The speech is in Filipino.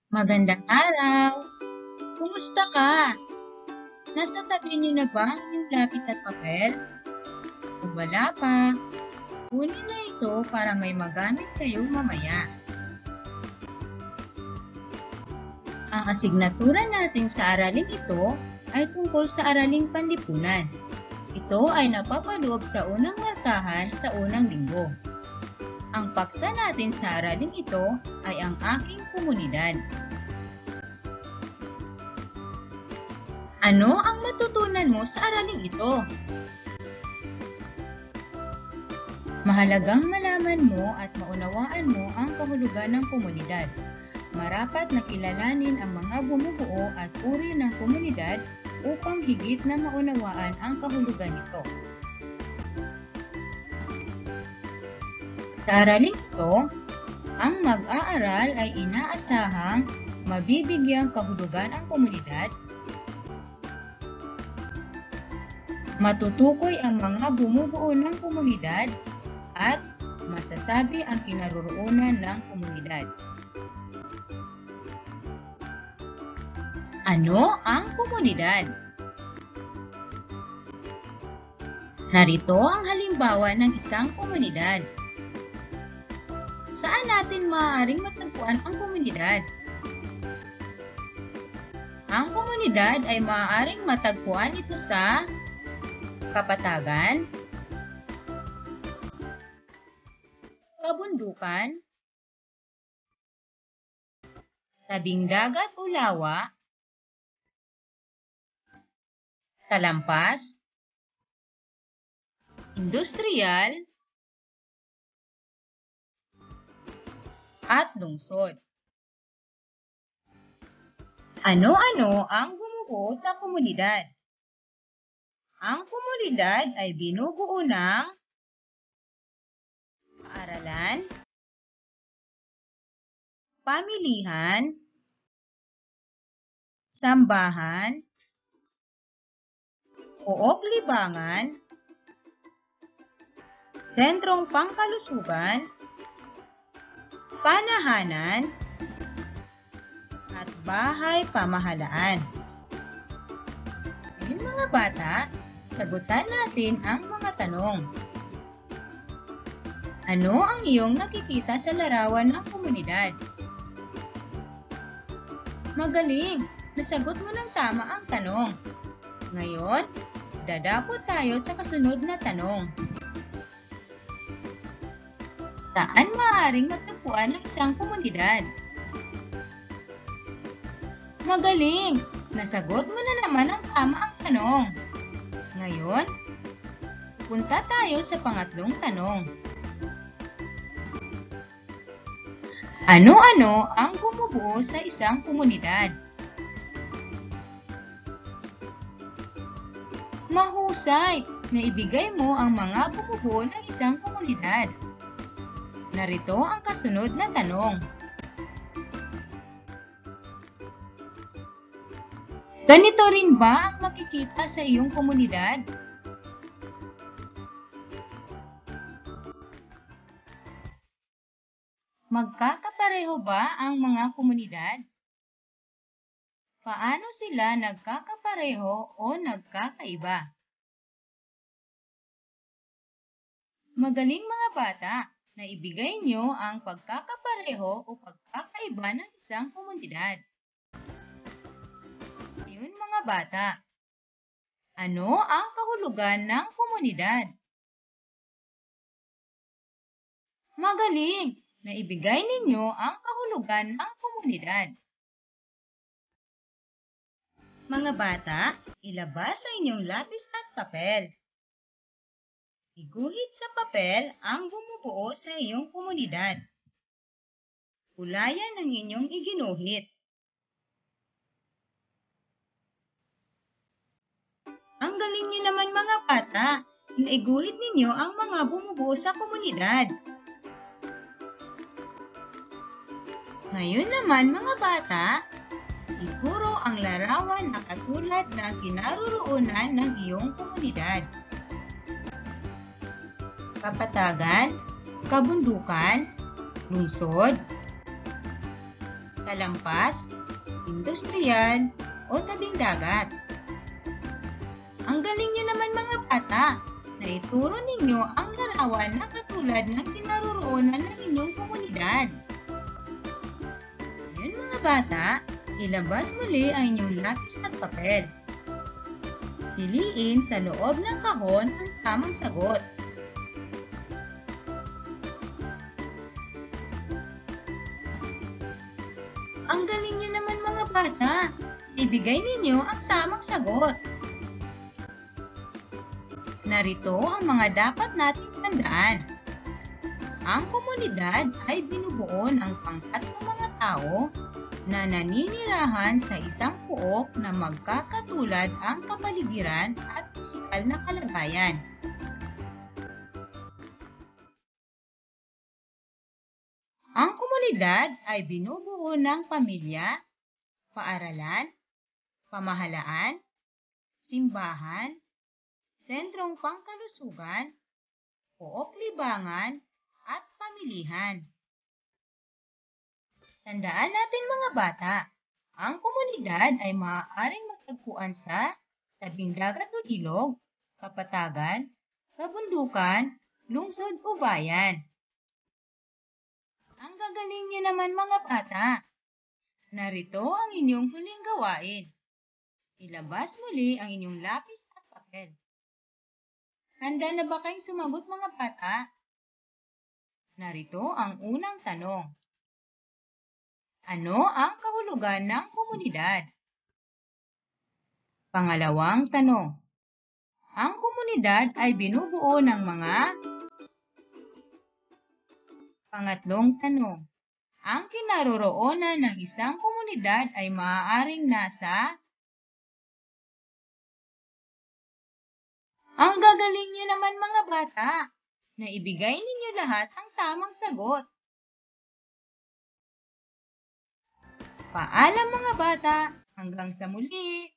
Magandang araw! Kumusta ka? Nasa tabi niyo na ba ang inyong lapis at papel? Kung wala pa, kunin na ito para may magamit kayo mamaya. Ang asignatura natin sa araling ito ay tungkol sa araling panlipunan. Ito ay napapaloob sa unang markahan sa unang linggo. Ang paksa natin sa araling ito ay ang aking komunidad. Ano ang matutunan mo sa araling ito? Mahalagang malaman mo at maunawaan mo ang kahulugan ng komunidad. Marapat na kilalanin ang mga bumubuo at uri ng komunidad upang higit na maunawaan ang kahulugan nito. Sa araling ito, ang mag-aaral ay inaasahang mabibigyang kahulugan ang komunidad, matutukoy ang mga bumubuo ng komunidad, at masasabi ang kinaroroonan ng komunidad. Ano ang komunidad? Narito ang halimbawa ng isang komunidad. Saan natin maaaring matagpuan ang komunidad? Ang komunidad ay maaaring matagpuan ito sa kapatagan, kabundukan, tabing dagat o lawa, talampas, industriyal, at lungsod. Ano-ano ang bumubuo sa komunidad? Ang komunidad ay binubuo ng paaralan, pamilihan, sambahan, pook libangan, sentrong pangkalusugan, panahanan, at bahay pamahalaan. Ngayon mga bata, sagutan natin ang mga tanong. Ano ang iyong nakikita sa larawan ng komunidad? Magaling! Nasagot mo ng tama ang tanong. Ngayon, dadapot tayo sa kasunod na tanong. Saan maaaring matagpuan ang isang komunidad? Magaling! Nasagot mo na naman ang tama ang tanong. Ngayon, punta tayo sa pangatlong tanong. Ano-ano ang bumubuo sa isang komunidad? Mahusay! Naibigay mo ang mga bumubuo ng isang komunidad. Narito ang kasunod na tanong. Ganito rin ba ang makikita sa iyong komunidad? Magkakapareho ba ang mga komunidad? Paano sila nagkakapareho o nagkakaiba? Magaling mga bata! Naibigay niyo ang pagkakapareho o pagkakaiba ng isang komunidad. Ngayon mga bata, ano ang kahulugan ng komunidad? Magaling! Naibigay ninyo ang kahulugan ng komunidad. Mga bata, ilabas sa inyong lapis at papel. Iguhit sa papel ang bumubuo sa iyong komunidad. Ulayan ang inyong iginuhit. Ang galing niyo naman mga bata, naiguhit ninyo ang mga bumubuo sa komunidad. Ngayon naman mga bata, ituro ang larawan na katulad ng kinaroroonan ng iyong komunidad. Kapatagan, kabundukan, lungsod, talampas, industrial, o tabing dagat. Ang galing nyo naman mga bata, na ituro ninyo ang larawan na katulad ng kinaroroonan ng inyong komunidad. Ngayon mga bata, ilabas muli ang inyong lapis at papel. Piliin sa loob ng kahon ang tamang sagot. Ang galing nyo naman mga bata! Ibigay ninyo ang tamang sagot. Narito ang mga dapat nating tandaan. Ang komunidad ay binubuo ng pangkat ng mga tao na naninirahan sa isang pook na magkakatulad ang kapaligiran at pisikal na kalagayan. Ang komunidad ay binubuo ng pamilya, paaralan, pamahalaan, simbahan, sentrong pangkalusugan, pook libangan, at pamilihan. Tandaan natin mga bata, ang komunidad ay maaaring matagpuan sa tabing dagat o ilog, kapatagan, kabundukan, lungsod o bayan. Ang gagaling niyo naman mga bata! Narito ang inyong huling gawain. Ilabas muli ang inyong lapis at papel. Handa na ba kayong sumagot mga bata? Narito ang unang tanong. Ano ang kahulugan ng komunidad? Pangalawang tanong. Ang komunidad ay binubuo ng mga... Pangatlong tanong. Ang kinaroroonan ng isang komunidad ay maaaring nasa... Ang gagaling niyo naman mga bata! Naibigay ninyo lahat ang tamang sagot. Paalam mga bata! Hanggang sa muli!